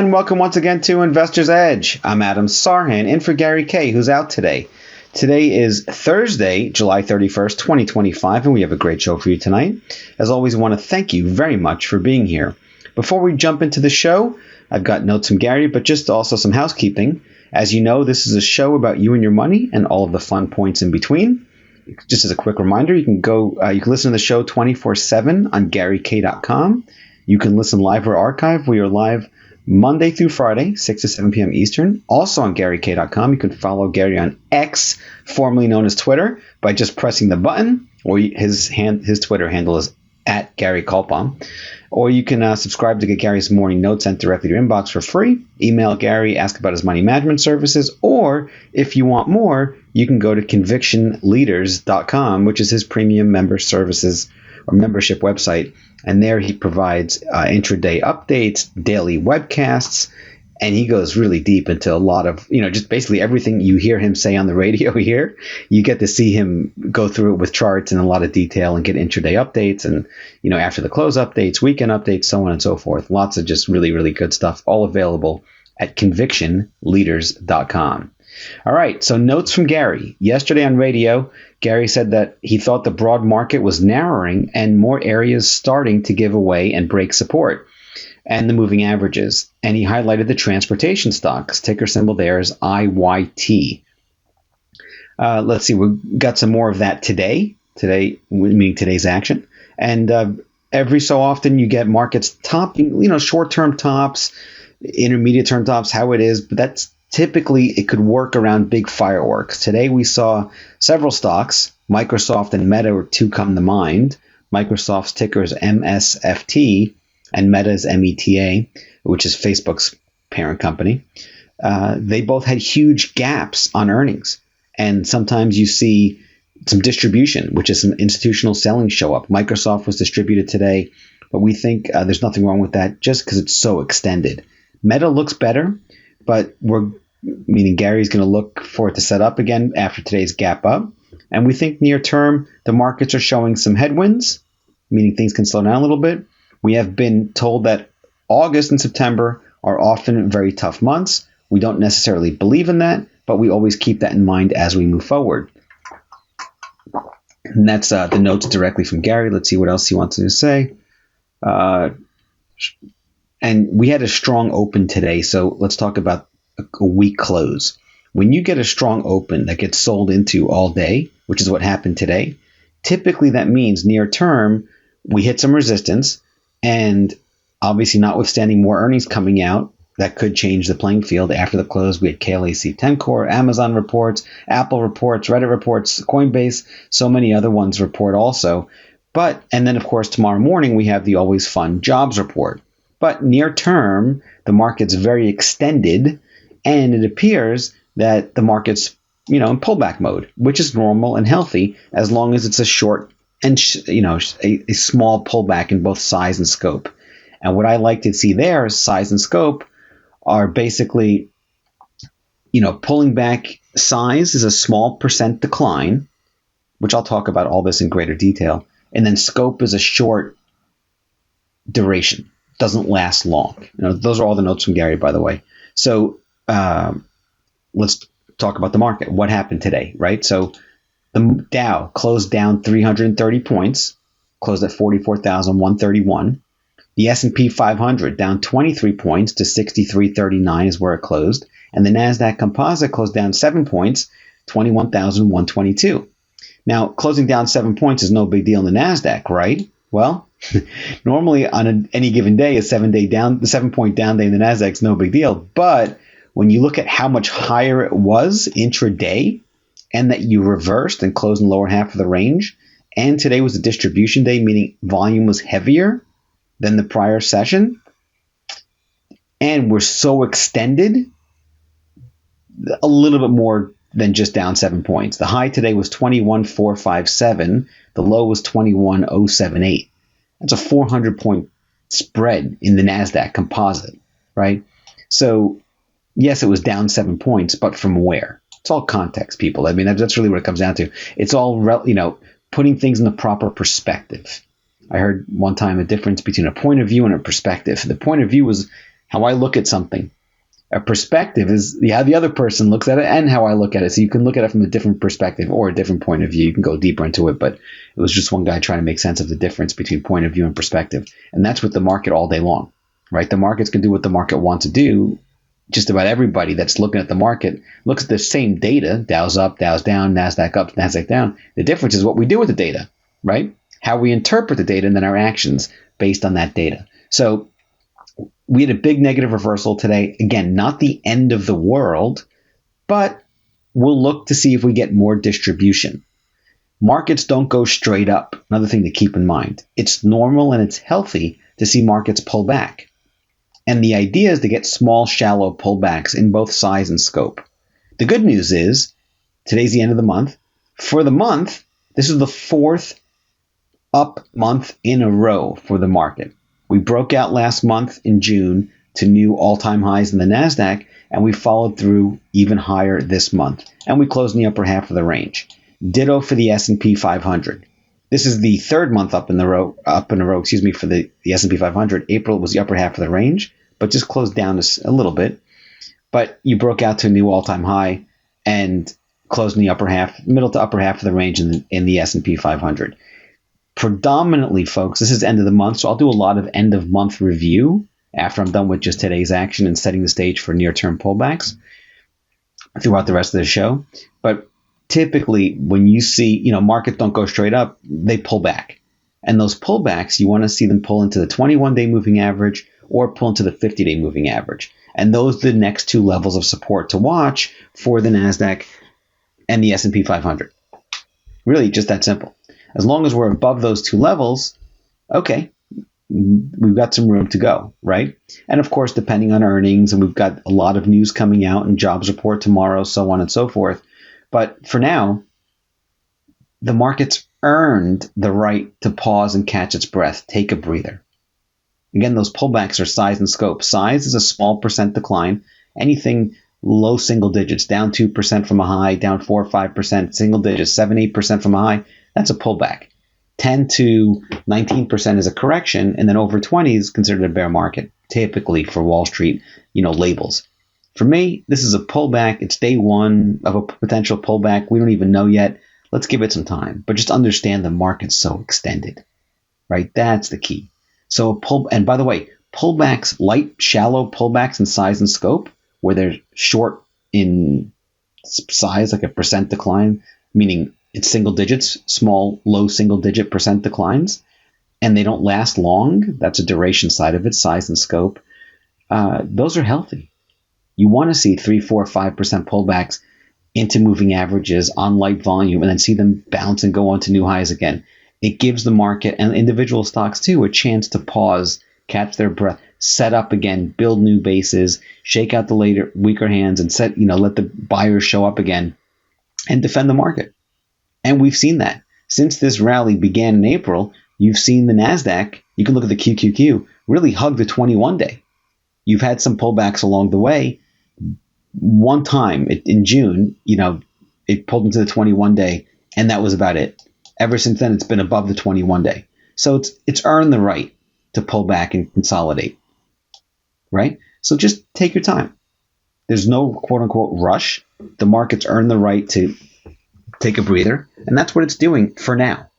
and welcome once again to Investor's Edge. I'm Adam Sarhan, in for Gary Kay, who's out today. Today is Thursday, July 31st, 2025, and we have a great show for you tonight. As always, I want to thank you very much for being here. Before we jump into the show, I've got notes from Gary, but just also some housekeeping. As you know, this is a show about you and your money and all of the fun points in between. Just as a quick reminder, you can listen to the show 24/7 on GaryK.com. You can listen live or archive. We are live Monday through Friday, 6 to 7 p.m. Eastern. Also on GaryK.com, you can follow Gary on X, formerly known as Twitter, by just pressing the button, or his Twitter handle is at Gary Kalpam. Or you can subscribe to get Gary's morning notes sent directly to your inbox for free. Email Gary, ask about his money management services, or if you want more, you can go to convictionleaders.com, which is his premium member services or membership website. And there he provides intraday updates, daily webcasts, and he goes really deep into a lot of, just basically everything you hear him say on the radio here. You get to see him go through it with charts in a lot of detail and get intraday updates and, after the close updates, weekend updates, so on and so forth. Lots of just really, really good stuff, all available at convictionleaders.com. All right, so notes from Gary. Yesterday on radio, Gary said that he thought the broad market was narrowing and more areas starting to give away and break support and the moving averages. And he highlighted the transportation stocks. Ticker symbol there is IYT. Let's see, we got some more of that today, meaning today's action. And every so often you get markets topping, short-term tops, intermediate-term tops, how it is, but that's typically, it could work around big fireworks. Today, we saw several stocks. Microsoft and Meta were two come to mind. Microsoft's ticker is MSFT, and Meta's META, which is Facebook's parent company. They both had huge gaps on earnings. And sometimes you see some distribution, which is some institutional selling show up. Microsoft was distributed today, but we think there's nothing wrong with that just because it's so extended. Meta looks better, but meaning Gary's going to look for it to set up again after today's gap up. And we think near term, the markets are showing some headwinds, meaning things can slow down a little bit. We have been told that August and September are often very tough months. We don't necessarily believe in that, but we always keep that in mind as we move forward. And that's the notes directly from Gary. Let's see what else he wants to say. And we had a strong open today, so let's talk about a weak close. When you get a strong open that gets sold into all day, which is what happened today, typically that means near term we hit some resistance, and obviously notwithstanding more earnings coming out, that could change the playing field. After the close, we had KLAC 10 Core, Amazon reports, Apple reports, Reddit reports, Coinbase, so many other ones report also. And then of course tomorrow morning we have the always fun jobs report. But near term, the market's very extended, and it appears that the market's, in pullback mode, which is normal and healthy as long as it's a short and, a small pullback in both size and scope. And what I like to see there is size and scope are basically, pulling back. Size is a small percent decline, which I'll talk about all this in greater detail. And then scope is a short duration. Doesn't last long. Those are all the notes from Gary, by the way. So let's talk about the market. What happened today, right? So the Dow closed down 330 points, closed at 44,131. The S&P 500 down 23 points to 6339 is where it closed. And the NASDAQ Composite closed down 7 points, 21,122. Now, closing down 7 points is no big deal in the NASDAQ, right? Well, normally on any given day, a 7-point down day in the NASDAQ is no big deal. But when you look at how much higher it was intraday and that you reversed and closed in the lower half of the range, and today was a distribution day, meaning volume was heavier than the prior session, and we're so extended, a little bit more than just down 7 points. The high today was 21,457. The low was 21,078. That's a 400-point spread in the NASDAQ Composite, right? So, yes, it was down 7 points, but from where? It's all context, people. I mean, that's really what it comes down to. It's all, putting things in the proper perspective. I heard one time a difference between a point of view and a perspective. The point of view was how I look at something. A perspective is how the other person looks at it and how I look at it. So you can look at it from a different perspective or a different point of view. You can go deeper into it, but it was just one guy trying to make sense of the difference between point of view and perspective. And that's with the market all day long, right? The markets can do what the market wants to do. Just about everybody that's looking at the market looks at the same data. Dow's up, Dow's down, NASDAQ up, NASDAQ down. The difference is what we do with the data, right? How we interpret the data and then our actions based on that data. So we had a big negative reversal today. Again, not the end of the world, but we'll look to see if we get more distribution. Markets don't go straight up. Another thing to keep in mind. It's normal and it's healthy to see markets pull back. And the idea is to get small, shallow pullbacks in both size and scope. The good news is today's the end of the month. For the month, this is the fourth up month in a row for the market. We broke out last month in June to new all-time highs in the NASDAQ, and we followed through even higher this month. And we closed in the upper half of the range. Ditto for the S&P 500. This is the third month up in a row, for the S&P 500. April was the upper half of the range, but just closed down a little bit. But you broke out to a new all-time high and closed in the upper half, middle to upper half of the range in the S&P 500. Predominantly, folks, this is the end of the month, so I'll do a lot of end of month review after I'm done with just today's action and setting the stage for near-term pullbacks throughout the rest of the show. But typically, when you see, markets don't go straight up, they pull back. And those pullbacks, you want to see them pull into the 21-day moving average or pull into the 50-day moving average. And those are the next two levels of support to watch for the NASDAQ and the S&P 500. Really, just that simple. As long as we're above those two levels, okay, we've got some room to go, right? And of course, depending on earnings, and we've got a lot of news coming out and jobs report tomorrow, so on and so forth. But for now, the market's earned the right to pause and catch its breath, take a breather. Again, those pullbacks are size and scope. Size is a small percent decline, anything low single digits, down 2% from a high, down 4 or 5%, single digits, 7, 8% from a high. That's a pullback. 10 to 19% is a correction, and then over 20 is considered a bear market, typically for Wall Street, labels. For me, this is a pullback. It's day one of a potential pullback. We don't even know yet. Let's give it some time, but just understand the market's so extended, right? That's the key. So and by the way, pullbacks, light, shallow pullbacks in size and scope, where they're short in size, like a percent decline, meaning it's single digits, small, low single digit percent declines, and they don't last long. That's a duration side of it, size and scope. Those are healthy. You want to see 3, 4, 5% pullbacks into moving averages on light volume and then see them bounce and go on to new highs again. It gives the market and individual stocks too a chance to pause, catch their breath, set up again, build new bases, shake out the weaker hands and let the buyers show up again and defend the market. And we've seen that. Since this rally began in April, you've seen the NASDAQ, you can look at the QQQ, really hug the 21-day. You've had some pullbacks along the way. One time in June, it pulled into the 21-day, and that was about it. Ever since then, it's been above the 21-day. So it's earned the right to pull back and consolidate, right? So just take your time. There's no quote-unquote rush. The market's earned the right to take a breather, and that's what it's doing for now,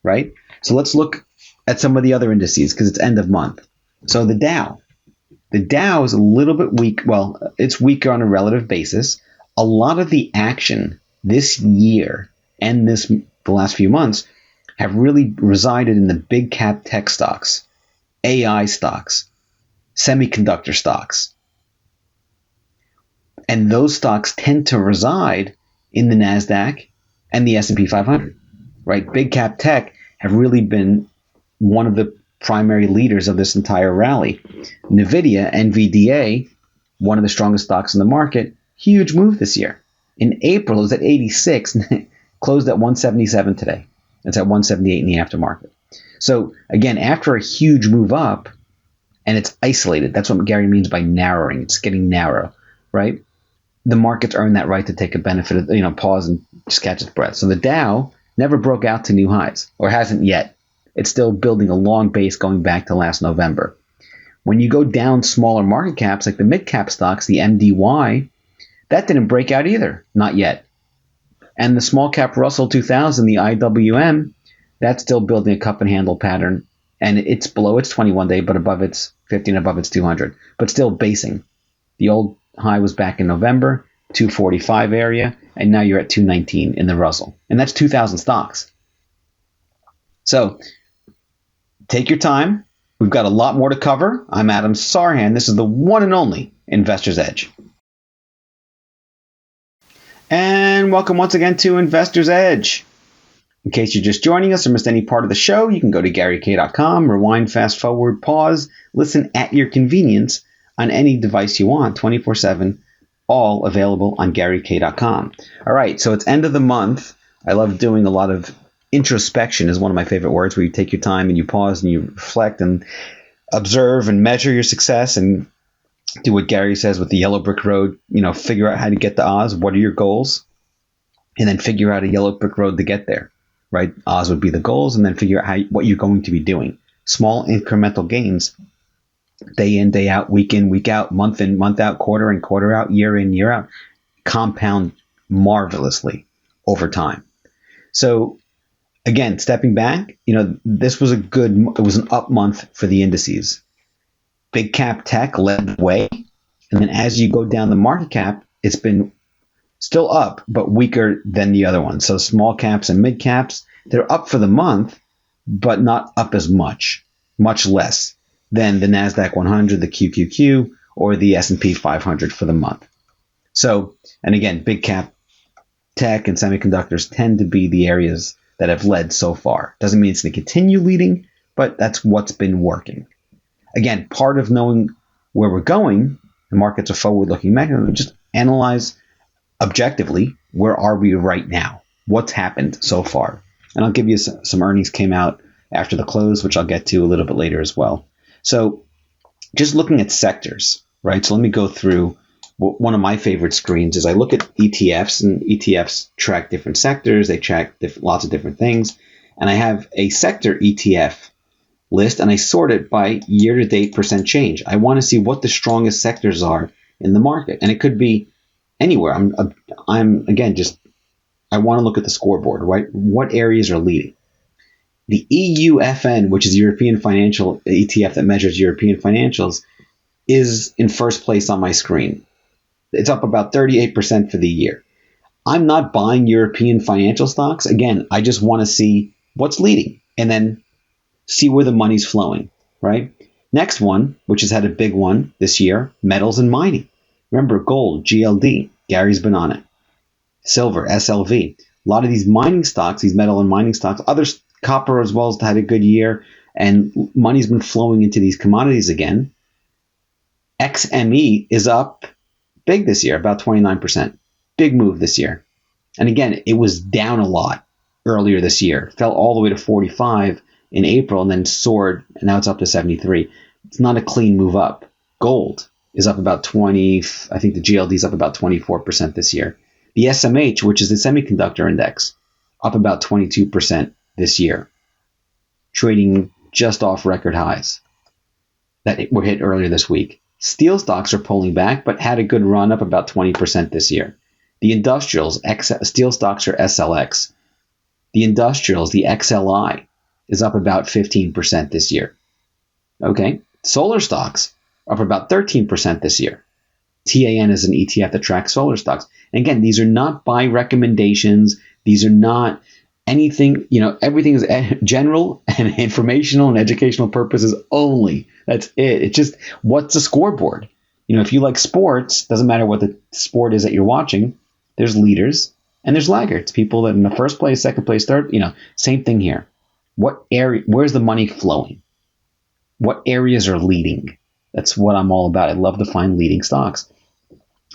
right? So let's look at some of the other indices because it's end of month. So the Dow is a little bit weak. Well, it's weaker on a relative basis. A lot of the action this year and the last few months have really resided in the big cap tech stocks, AI stocks, semiconductor stocks. And those stocks tend to reside in the NASDAQ and the S&P 500, right? Big cap tech have really been one of the primary leaders of this entire rally. NVIDIA, NVDA, one of the strongest stocks in the market, huge move this year. In April, it was at 86, closed at 177 today. It's at 178 in the aftermarket. So again, after a huge move up, and it's isolated, that's what Gary means by narrowing. It's getting narrow, right? The market's earned that right to take a benefit of, pause and just catch its breath. So the Dow never broke out to new highs, or hasn't yet. It's still building a long base going back to last November. When you go down smaller market caps, like the mid-cap stocks, the MDY, that didn't break out either, not yet. And the small cap Russell 2000, the IWM, that's still building a cup and handle pattern, and it's below its 21-day, but above its 50 and above its 200, but still basing. The old high was back in November, 245 area, and now you're at 219 in the Russell, and that's 2,000 stocks. So take your time. We've got a lot more to cover. I'm Adam Sarhan. This is the one and only Investor's Edge. And welcome once again to Investor's Edge. In case you're just joining us or missed any part of the show, you can go to GaryK.com, rewind, fast forward, pause, listen at your convenience on any device you want, 24/7, all available on GaryK.com. All right, so it's end of the month. I love doing a lot of introspection is one of my favorite words, where you take your time and you pause and you reflect and observe and measure your success and do what Gary says with the yellow brick road, figure out how to get to Oz. What are your goals? And then figure out a yellow brick road to get there, right? Oz would be the goals, and then figure out what you're going to be doing. Small incremental gains, day in, day out, week in, week out, month in, month out, quarter in, quarter out, year in, year out, compound marvelously over time. So again, stepping back, this was it was an up month for the indices. Big cap tech led the way. And then as you go down the market cap, it's been still up, but weaker than the other ones. So small caps and mid caps, they're up for the month, but not up as much less than the NASDAQ 100, the QQQ, or the S&P 500 for the month. So, and again, big cap tech and semiconductors tend to be the areas that have led so far. Doesn't mean it's going to continue leading, but that's what's been working. Again, part of knowing where we're going, the markets are forward-looking mechanism, just analyze objectively, where are we right now? What's happened so far? And I'll give you some earnings came out after the close, which I'll get to a little bit later as well. So just looking at sectors, right? So let me go through one of my favorite screens is I look at ETFs, and ETFs track different sectors. They track lots of different things. And I have a sector ETF list, and I sort it by year-to-date percent change. I want to see what the strongest sectors are in the market. And it could be anywhere. I want to look at the scoreboard, right? What areas are leading? The EUFN, which is European Financial ETF that measures European financials, is in first place on my screen. It's up about 38% for the year. I'm not buying European financial stocks. Again, I just want to see what's leading and then see where the money's flowing, right? Next one, which has had a big one this year, metals and mining. Remember, gold, GLD, Gary's been on it. Silver, SLV. A lot of these mining stocks, these metal and mining stocks, others, copper as well, has had a good year, and money's been flowing into these commodities again. XME is up big this year, about 29%. Big move this year. And again, it was down a lot earlier this year. Fell all the way to 45 in April and then soared, and now it's up to 73. It's not a clean move up. Gold is up about 20. I think the GLD is up about 24% this year. The SMH, which is the semiconductor index, up about 22% this year. Trading just off record highs that were hit earlier this week. Steel stocks are pulling back, but had a good run, up about 20% this year. The industrials, steel stocks are SLX. The industrials, the XLI, is up about 15% this year. Okay, solar stocks up about 13% this year. TAN is an ETF that tracks solar stocks. And again, these are not buy recommendations. These are not anything, everything is general and informational and educational purposes only. That's it. It's just, what's the scoreboard? If you like sports, doesn't matter what the sport is that you're watching, there's leaders and there's laggards, people that in the first place, second place, third, same thing here. What area, where's the money flowing? What areas are leading? That's what I'm all about. I love to find leading stocks.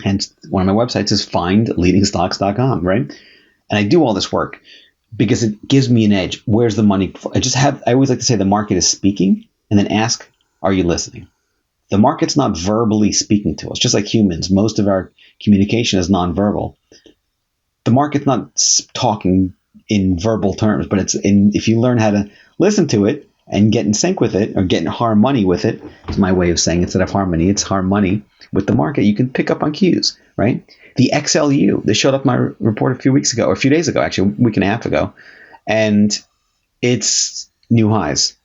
And one of my websites is findleadingstocks.com, right? And I do all this work because it gives me an edge. Where's the money? I always like to say the market is speaking, and then ask, are you listening? The market's not verbally speaking to us, just like humans. Most of our communication is nonverbal. The market's not talking in verbal terms, but if you learn how to listen to it, and get in sync with it, or get in harmony with it. It's my way of saying, instead of harmony, it's harmony with the market. You can pick up on cues, right? The XLU, this showed up in my report a few weeks ago, or a few days ago, actually, a week and a half ago, and it's new highs,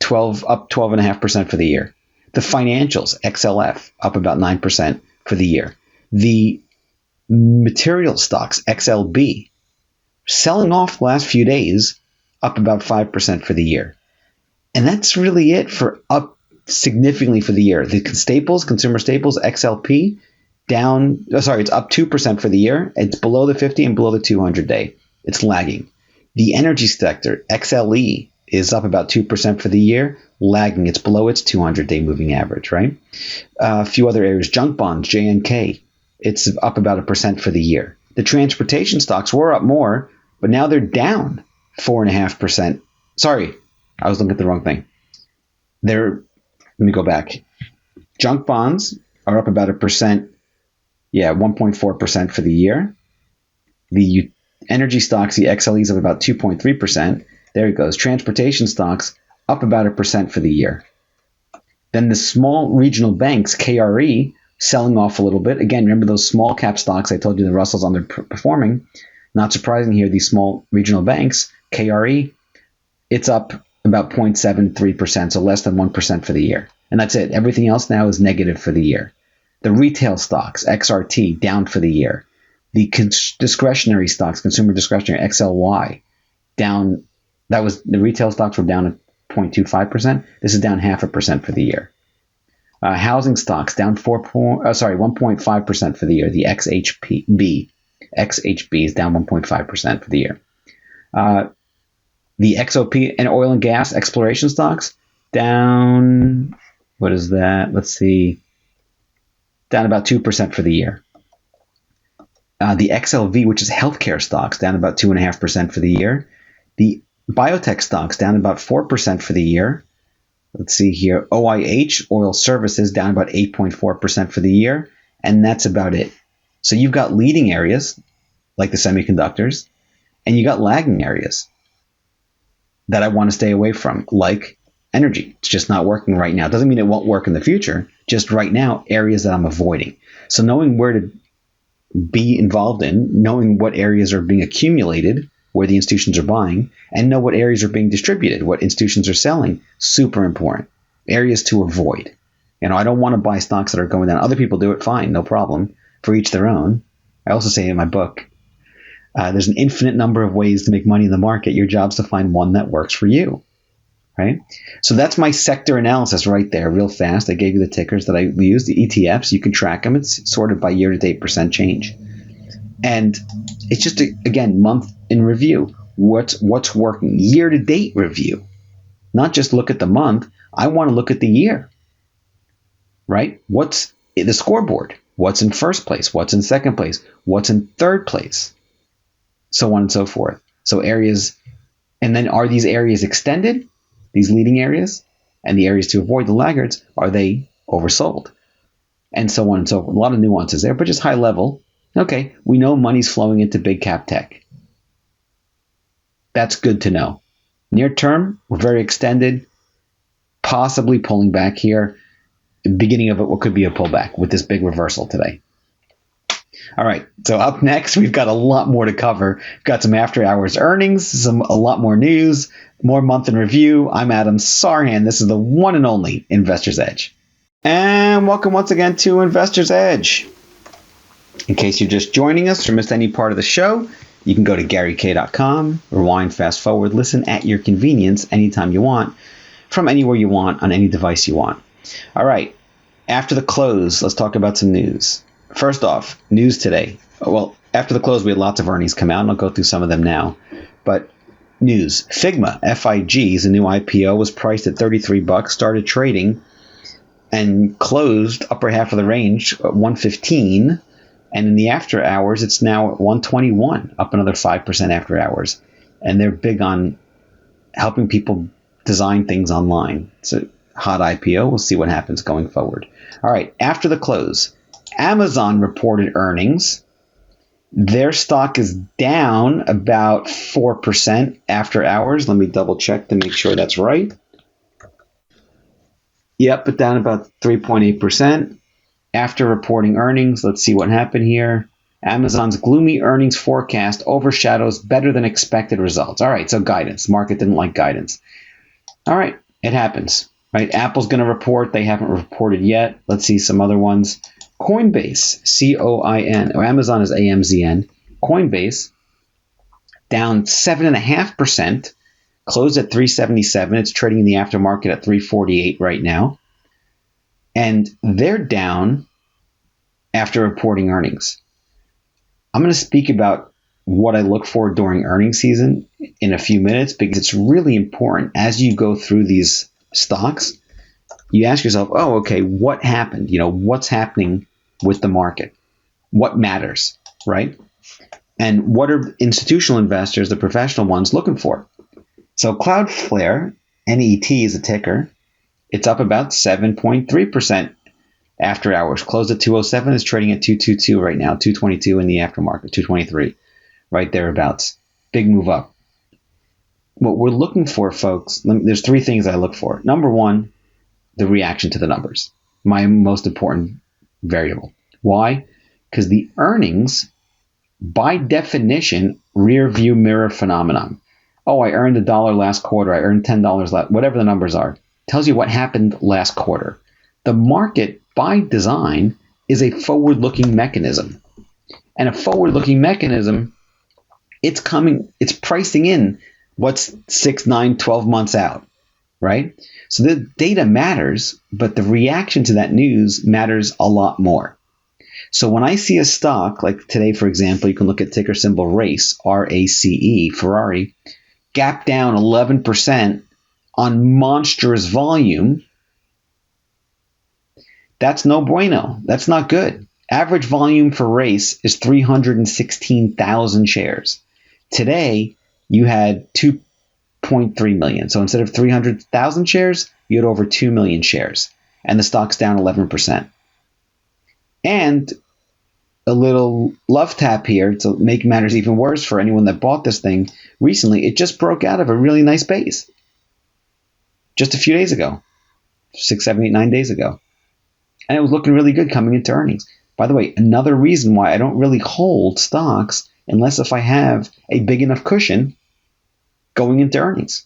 up 12.5% for the year. The financials, XLF, up about 9% for the year. The material stocks, XLB, selling off the last few days, up about 5% for the year. And that's really it for up significantly for the year. The staples, consumer staples, XLP, it's up 2% for the year. It's below the 50 and below the 200 day. It's lagging. The energy sector, XLE, is up about 2% for the year, lagging. It's below its 200-day moving average, right? A few other areas, junk bonds, JNK, it's up about 1% for the year. The transportation stocks were up more, but now they're down 4.5%. Sorry, I was looking at the wrong thing. Let me go back. Junk bonds are up about 1%. Yeah, 1.4% for the year. The energy stocks, the XLE, is up about 2.3%. There it goes. Transportation stocks up about 1% for the year. Then the small regional banks, KRE, selling off a little bit. Again, remember those small cap stocks I told you the Russell's underperforming. Not surprising here, these small regional banks, KRE, it's up about 0.73%, so less than 1% for the year. And that's it. Everything else now is negative for the year. The retail stocks, XRT, down for the year. The discretionary stocks, consumer discretionary, XLY, down. The retail stocks were down at 0.25%. This is down 0.5% for the year. Housing stocks down 1.5% for the year. The XHB is down 1.5% for the year. The XOP and oil and gas exploration stocks down. What is that? Let's see. Down about 2% for the year. The XLV, which is healthcare stocks, down about 2.5% for the year. The biotech stocks down about 4% for the year. Let's see here. OIH, oil services, down about 8.4% for the year. And that's about it. So you've got leading areas, like the semiconductors, and you got lagging areas that I want to stay away from, like energy. It's just not working right now. Doesn't mean it won't work in the future. Just right now, areas that I'm avoiding. So knowing where to be involved in, knowing what areas are being accumulated, where the institutions are buying, and know what areas are being distributed, what institutions are selling, super important. Areas to avoid. I don't want to buy stocks that are going down. Other people do it, fine, no problem. For each their own. I also say in my book, there's an infinite number of ways to make money in the market. Your job's to find one that works for you, right? So that's my sector analysis right there, real fast. I gave you the tickers that I use, the ETFs. You can track them. It's sorted by year-to-date percent change. And it's just, again, month in review. What's working? Year-to-date review. Not just look at the month. I want to look at the year, right? What's the scoreboard? What's in first place? What's in second place? What's in third place? So on and so forth. So areas, and then are these areas extended? These leading areas? And the areas to avoid, the laggards, are they oversold? And so on and so forth. A lot of nuances there, but just high level. Okay, we know money's flowing into big cap tech. That's good to know. Near term, we're very extended, possibly pulling back here. The beginning of it, what could be a pullback with this big reversal today. All right, so up next, we've got a lot more to cover. We've got some after hours earnings, a lot more news, more month in review. I'm Adam Sarhan. This is the one and only Investor's Edge. And welcome once again to Investor's Edge. In case you're just joining us or missed any part of the show, you can go to GaryK.com, rewind, fast forward, listen at your convenience anytime you want, from anywhere you want, on any device you want. All right, after the close, let's talk about some news. First off, news today. Well, after the close, we had lots of earnings come out, and I'll go through some of them now. But news, Figma, FIG, is a new IPO, was priced at $33, started trading, and closed upper half of the range at $115. And in the after hours, it's now at $121, up another 5% after hours. And they're big on helping people design things online. It's a hot IPO. We'll see what happens going forward. All right, after the close, Amazon reported earnings. Their stock is down about 4% after hours. Let me double check to make sure that's right. Yep, but down about 3.8%. After reporting earnings, let's see what happened here. Amazon's gloomy earnings forecast overshadows better than expected results. All right, so guidance. Market didn't like guidance. All right, it happens. Right? Apple's going to report. They haven't reported yet. Let's see some other ones. Coinbase, C-O-I-N, or Amazon is A-M-Z-N. Coinbase, down 7.5%, closed at 377. It's trading in the aftermarket at 348 right now. And they're down after reporting earnings. I'm going to speak about what I look for during earnings season in a few minutes because it's really important as you go through these stocks. You ask yourself, oh, okay, what happened? What's happening with the market? What matters, right? And what are institutional investors, the professional ones, looking for? So Cloudflare, NET is a ticker. It's up about 7.3% after hours. Closed at 207, is trading at 222 right now, 222 in the aftermarket, 223, right thereabouts. Big move up. What we're looking for, folks, there's three things I look for. Number one, the reaction to the numbers, my most important variable. Why? Because the earnings, by definition, rear view mirror phenomenon. Oh, I earned $1 last quarter. I earned $10 last, whatever the numbers are. Tells you what happened last quarter. The market, by design, is a forward-looking mechanism. And a forward-looking mechanism, it's pricing in what's 6, 9, 12 months out, right? So the data matters, but the reaction to that news matters a lot more. So when I see a stock, like today, for example, you can look at ticker symbol RACE, R-A-C-E, Ferrari, gap down 11% on monstrous volume. That's no bueno. That's not good. Average volume for RACE is 316,000 shares. Today, you had 2.3 million. So instead of 300,000 shares, you had over 2 million shares. And the stock's down 11%. And a little love tap here to make matters even worse for anyone that bought this thing recently. It just broke out of a really nice base just a few days ago, 6, 7, 8, 9 days ago. And it was looking really good coming into earnings. By the way, another reason why I don't really hold stocks unless if I have a big enough cushion going into earnings.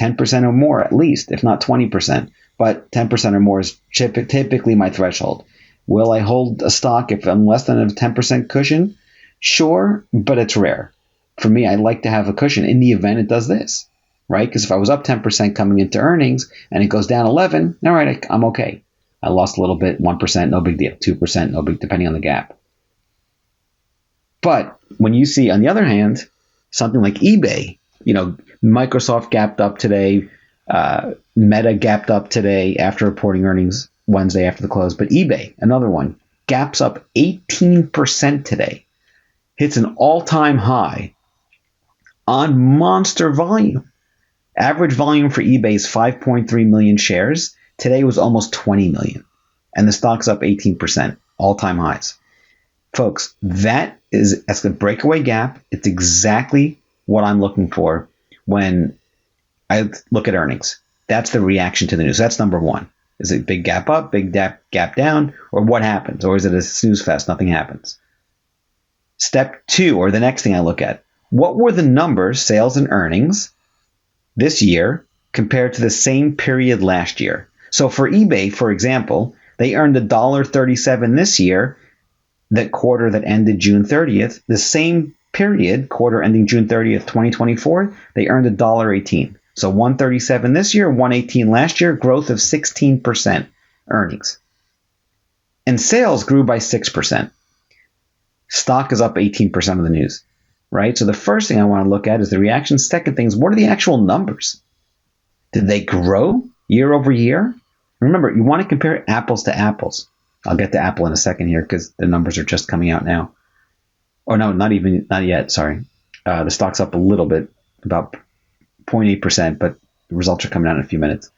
10% or more at least, if not 20%. But 10% or more is typically my threshold. Will I hold a stock if I'm less than a 10% cushion? Sure, but it's rare. For me, I like to have a cushion in the event it does this, right? Because if I was up 10% coming into earnings and it goes down 11, all right, I'm okay. I lost a little bit, 1%, no big deal. 2%, no big, depending on the gap. But when you see, on the other hand, something like eBay, Microsoft gapped up today, Meta gapped up today after reporting earnings Wednesday after the close, but eBay, another one, gaps up 18% today, hits an all-time high on monster volume. Average volume for eBay is 5.3 million shares. Today was almost 20 million, and the stock's up 18%, all-time highs. Folks, that's the breakaway gap. It's exactly what I'm looking for when I look at earnings. That's the reaction to the news. That's number one. Is it big gap up, big gap down, or what happens? Or is it a snooze fest? Nothing happens. Step two, or the next thing I look at, what were the numbers, sales and earnings, this year compared to the same period last year? So for eBay, for example, they earned $1.37 this year, that quarter that ended June 30th. The same period, quarter ending June 30th, 2024, they earned $1.18. So 137 this year, 118 last year, growth of 16% earnings. And sales grew by 6%. Stock is up 18% of the news, right? So the first thing I want to look at is the reaction. Second thing is, what are the actual numbers? Did they grow year over year? Remember, you want to compare apples to apples. I'll get to Apple in a second here because the numbers are just coming out now. Oh, no, not yet. Sorry. The stock's up a little bit, about 0.8%, but the results are coming out in a few minutes.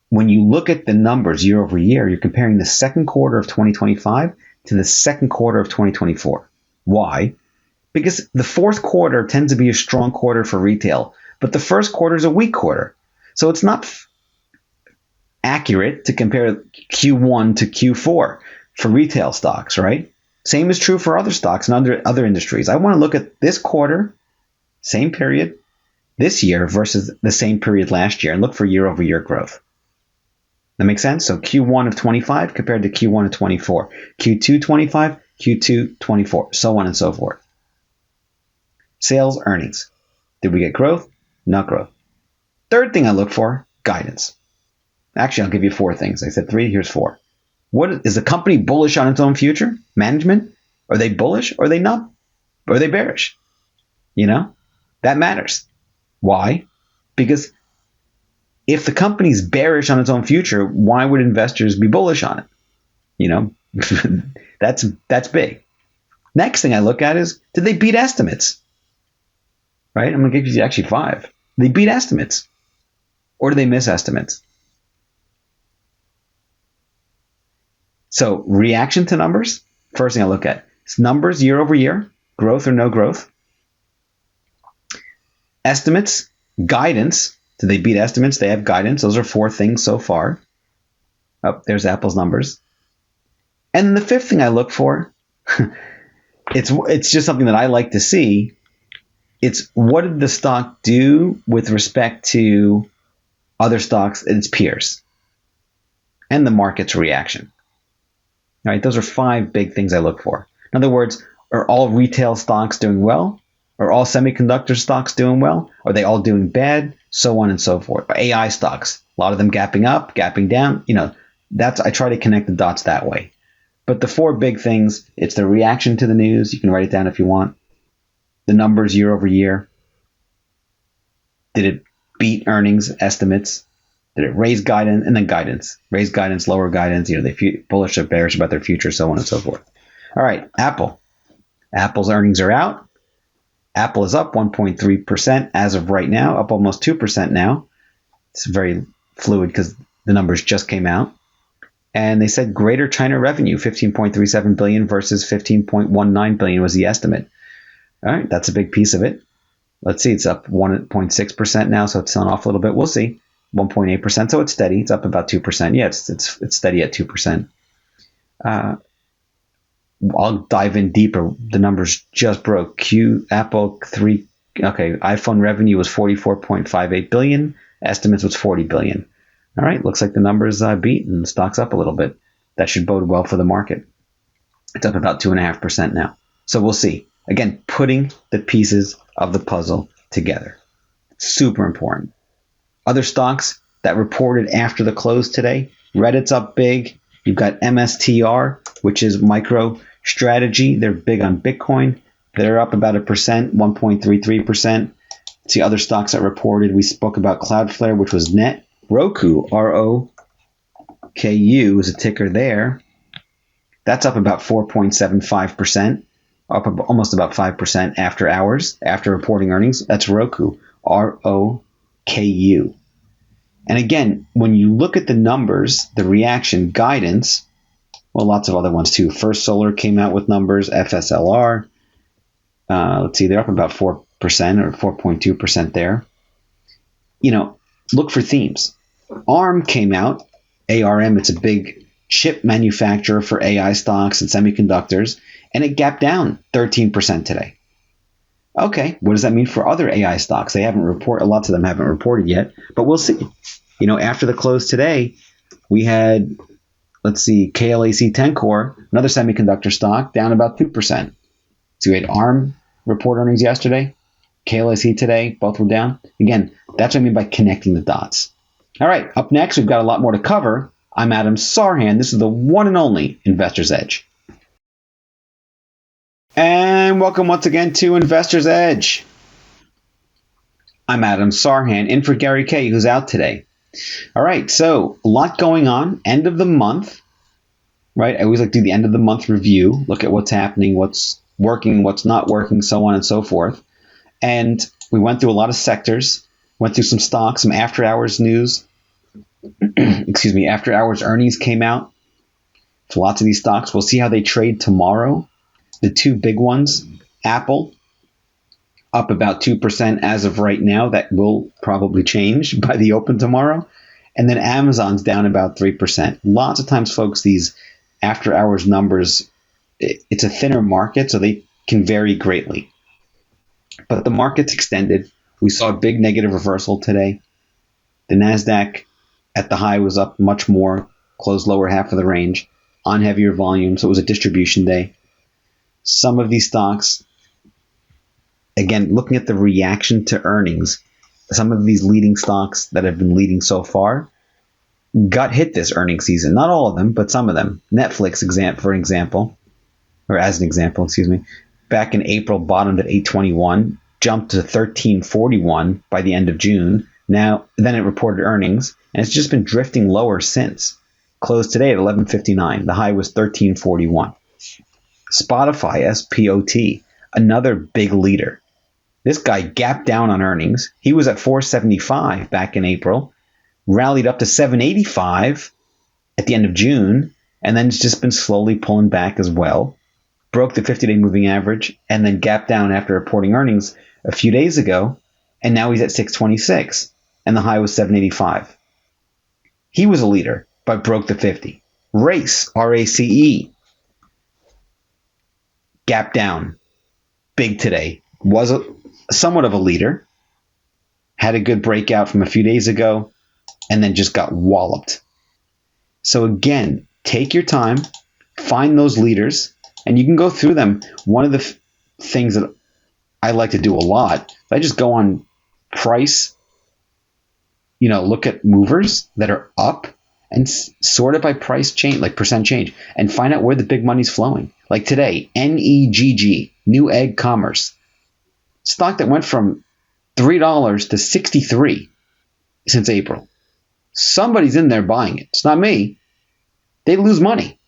When you look at the numbers year over year, you're comparing the second quarter of 2025 to the second quarter of 2024. Why? Because the fourth quarter tends to be a strong quarter for retail, but the first quarter is a weak quarter. So it's not accurate to compare Q1 to Q4 for retail stocks, right? Same is true for other stocks and other industries. I want to look at this quarter, same period, this year versus the same period last year and look for year-over-year growth. That makes sense? So Q1 of 25 compared to Q1 of 24, Q2 25, Q2 24, so on and so forth. Sales, earnings. Did we get growth? Not growth. Third thing I look for, guidance. Actually, I'll give you 4 things. I said 3, here's 4. What is the company bullish on its own future? Management? Are they bullish or are they not? Or are they bearish? That matters. Why? Because if the company's bearish on its own future, why would investors be bullish on it? That's big. Next thing I look at is, did they beat estimates? Right? I'm going to give you actually 5. They beat estimates. Or do they miss estimates? So reaction to numbers, first thing I look at is numbers year over year, growth or no growth. Estimates, guidance. Did they beat estimates? They have guidance. Those are 4 things so far. Oh, there's Apple's numbers. And then the 5th thing I look for, it's just something that I like to see. It's what did the stock do with respect to other stocks and its peers and the market's reaction. All right, those are 5 big things I look for. In other words, are all retail stocks doing well? Are all semiconductor stocks doing well? Are they all doing bad? So on and so forth. AI stocks, a lot of them gapping up, gapping down. I try to connect the dots that way. But the 4 big things, it's the reaction to the news. You can write it down if you want. The numbers year over year. Did it beat earnings estimates? Did it raise guidance? And then guidance. Raise guidance, lower guidance. They bullish or bearish about their future, so on and so forth. All right, Apple. Apple's earnings are out. Apple is up 1.3% as of right now, up almost 2% now. It's very fluid because the numbers just came out. And they said greater China revenue, 15.37 billion versus 15.19 billion was the estimate. All right, that's a big piece of it. Let's see, it's up 1.6% now, so it's selling off a little bit. We'll see. 1.8%, so it's steady. It's up about 2%. Yeah, it's steady at 2%. I'll dive in deeper. The numbers just broke. Apple 3. Okay, iPhone revenue was 44.58 billion. Estimates was 40 billion. All right, looks like the numbers beat and the stock's up a little bit. That should bode well for the market. It's up about 2.5% now. So we'll see. Again, putting the pieces of the puzzle together. Super important. Other stocks that reported after the close today. Reddit's up big. You've got MSTR, which is MicroStrategy. They're big on Bitcoin. They're up about 1%, 1.33%. See other stocks that reported. We spoke about Cloudflare, which was net. Roku, ROKU is a ticker there. That's up about 4.75%, up almost about 5% after hours, after reporting earnings. That's Roku, ROKU. And again, when you look at the numbers, the reaction, guidance, well, lots of other ones too. First Solar came out with numbers, FSLR. Let's see, they're up about 4% or 4.2% there. Look for themes. ARM came out, ARM, it's a big chip manufacturer for AI stocks and semiconductors, and it gapped down 13% today. Okay, what does that mean for other AI stocks? They haven't reported, lots of them haven't reported yet, but we'll see. After the close today, we had, KLAC Tencor, another semiconductor stock, down about 2%. So we had ARM report earnings yesterday, KLAC today, both were down. Again, that's what I mean by connecting the dots. All right, up next, we've got a lot more to cover. I'm Adam Sarhan. This is the one and only Investor's Edge. And welcome once again to Investor's Edge. I'm Adam Sarhan, in for Gary Kay, who's out today. All right, so a lot going on. End of the month, right? I always like to do the end of the month review, look at what's happening, what's working, what's not working, so on and so forth. And we went through a lot of sectors, went through some stocks, some after-hours news. After-hours earnings came out. So lots of these stocks. We'll see how they trade tomorrow. The 2 big ones, Apple, up about 2% as of right now. That will probably change by the open tomorrow. And then Amazon's down about 3%. Lots of times, folks, these after hours numbers, it's a thinner market, so they can vary greatly. But the market's extended. We saw a big negative reversal today. The NASDAQ at the high was up much more, closed lower half of the range on heavier volume, so it was a distribution day. Some of these stocks, again, looking at the reaction to earnings, some of these leading stocks that have been leading so far got hit this earnings season. Not all of them, but some of them. Netflix, as an example, back in April, bottomed at 821, jumped to 1341 by the end of June. Then it reported earnings, and it's just been drifting lower since. Closed today at 1159. The high was 1341. Spotify, SPOT, another big leader. This guy gapped down on earnings. He was at 475 back in April, rallied up to 785 at the end of June, and then it's just been slowly pulling back as well. Broke the 50-day moving average, and then gapped down after reporting earnings a few days ago, and now he's at 626, and the high was 785. He was a leader, but broke the 50. Race, RACE, gapped down big today. Was somewhat of a leader. Had a good breakout from a few days ago, and then just got walloped. So again, take your time, find those leaders, and you can go through them. One of the things that I like to do a lot, I just go on price, look at movers that are up and sort it by price change, like percent change, and find out where the big money's flowing. Like today, NEGG, Newegg Commerce, stock that went from $3 to $63 since April. Somebody's in there buying it. It's not me. They lose money.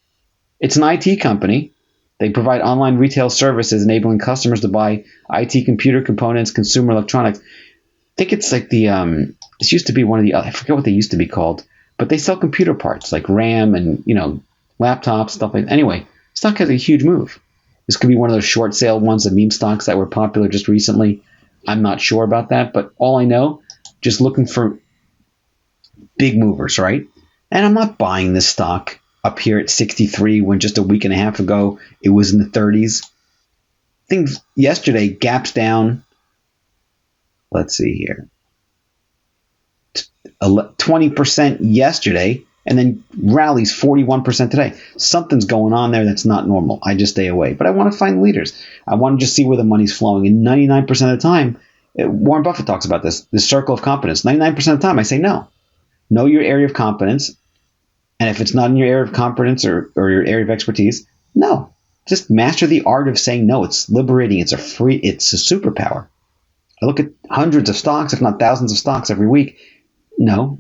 It's an IT company. They provide online retail services enabling customers to buy IT computer components, consumer electronics. I think it's like this used to be one of the, I forget what they used to be called, but they sell computer parts like RAM and, laptops, stuff like that. Anyway, stock has a huge move. This could be one of those short sale ones, the meme stocks that were popular just recently. I'm not sure about that, but all I know, just looking for big movers, right? And I'm not buying this stock up here at 63 when just a week and a half ago it was in the 30s. Things yesterday gaps down. Let's see here. 20% yesterday and then rallies 41% today. Something's going on there that's not normal. I just stay away. But I want to find leaders. I want to just see where the money's flowing. And 99% of the time, Warren Buffett talks about this circle of competence. 99% of the time, I say no. Know your area of competence. And if it's not in your area of competence or your area of expertise, no. Just master the art of saying no. It's liberating. It's a superpower. I look at hundreds of stocks, if not thousands of stocks every week. No.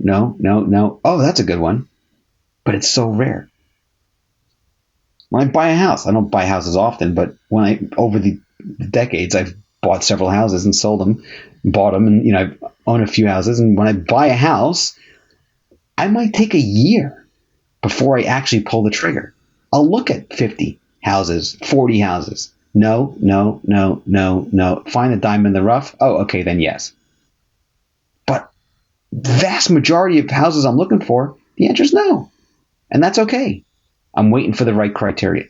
Oh, that's a good one. But it's so rare. When I buy a house, I don't buy houses often, but over the decades, I've bought several houses and sold them, bought them, and I own a few houses. And when I buy a house, I might take a year before I actually pull the trigger. I'll look at 50 houses, 40 houses. No. Find a diamond in the rough. Oh, okay, then yes. But vast majority of houses I'm looking for, the answer is no. And that's okay. I'm waiting for the right criteria.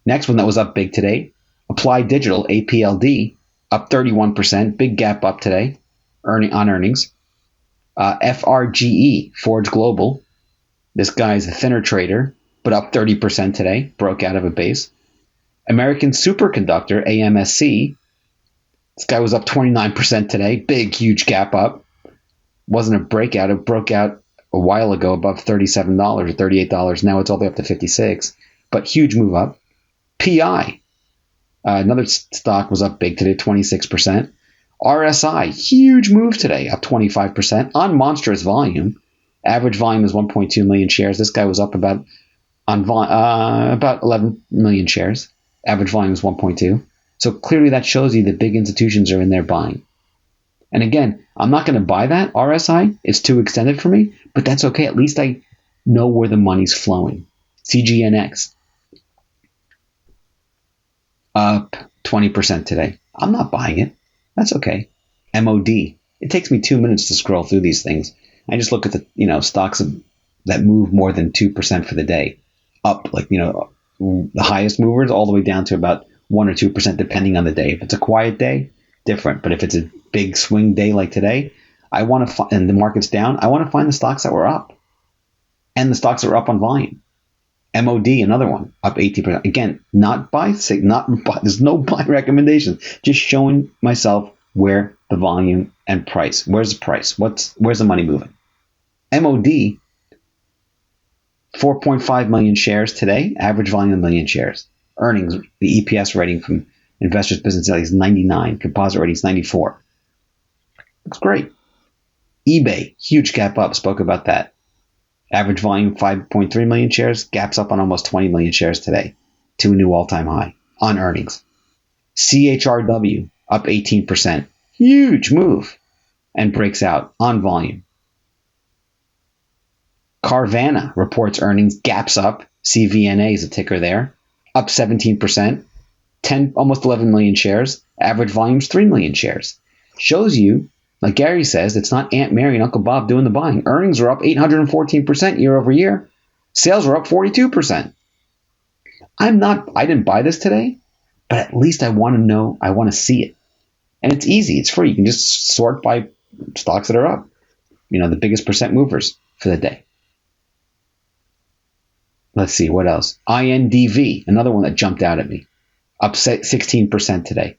Next one that was up big today, Applied Digital, APLD, up 31%, big gap up today, on earnings. FRGE, Forge Global, this guy's a thinner trader, but up 30% today, broke out of a base. American Superconductor, AMSC, this guy was up 29% today, big, huge gap up. Wasn't a breakout, it broke out a while ago above $37 or $38. Now it's all the way up to $56, but huge move up. PI, another stock was up big today, 26%. RSI, huge move today, up 25% on monstrous volume. Average volume is 1.2 million shares. This guy was up about 11 million shares. Average volume is 1.2. So clearly that shows you that big institutions are in there buying. And again, I'm not going to buy that RSI. It's too extended for me, but that's okay. At least I know where the money's flowing. CGNX, up 20% today. I'm not buying it. That's okay. MOD. It takes me 2 minutes to scroll through these things. I just look at the, stocks that move more than 2% for the day, up, like, the highest movers all the way down to about 1 or 2% depending on the day. If it's a quiet day, different. But if it's a big swing day like today, I want to and the market's down, I want to find the stocks that were up, and the stocks that were up on volume. MOD, another one, up 18%. Again, there's no buy recommendations. Just showing myself where the volume and price. Where's the price? Where's the money moving? MOD, 4.5 million shares today. Average volume of 1 million shares. Earnings, the EPS rating from Investors Business Daily is 99. Composite rating is 94. Looks great. eBay, huge gap up. Spoke about that. Average volume 5.3 million shares, gaps up on almost 20 million shares today, to a new all-time high on earnings. CHRW up 18%, huge move, and breaks out on volume. Carvana reports earnings, gaps up. CVNA is a ticker there, up 17%, almost 11 million shares. Average volume is 3 million shares. Shows you, like Gary says, it's not Aunt Mary and Uncle Bob doing the buying. Earnings are up 814% year over year. Sales are up 42%. I didn't buy this today, but at least I want to know, I want to see it. And it's easy. It's free. You can just sort by stocks that are up. The biggest percent movers for the day. Let's see, what else? INDV, another one that jumped out at me. Up 16% today.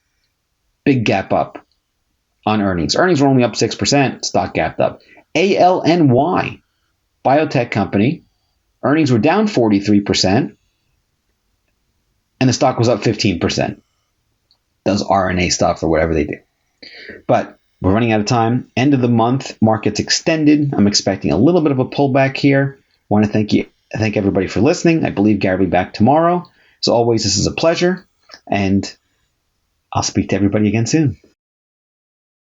Big gap up on earnings. Earnings were only up 6%. Stock gapped up. ALNY, biotech company. Earnings were down 43%. And the stock was up 15%. Does RNA stuff or whatever they do. But we're running out of time. End of the month. Market's extended. I'm expecting a little bit of a pullback here. Want to thank everybody for listening. I believe Gary will be back tomorrow. As always, this is a pleasure. And I'll speak to everybody again soon.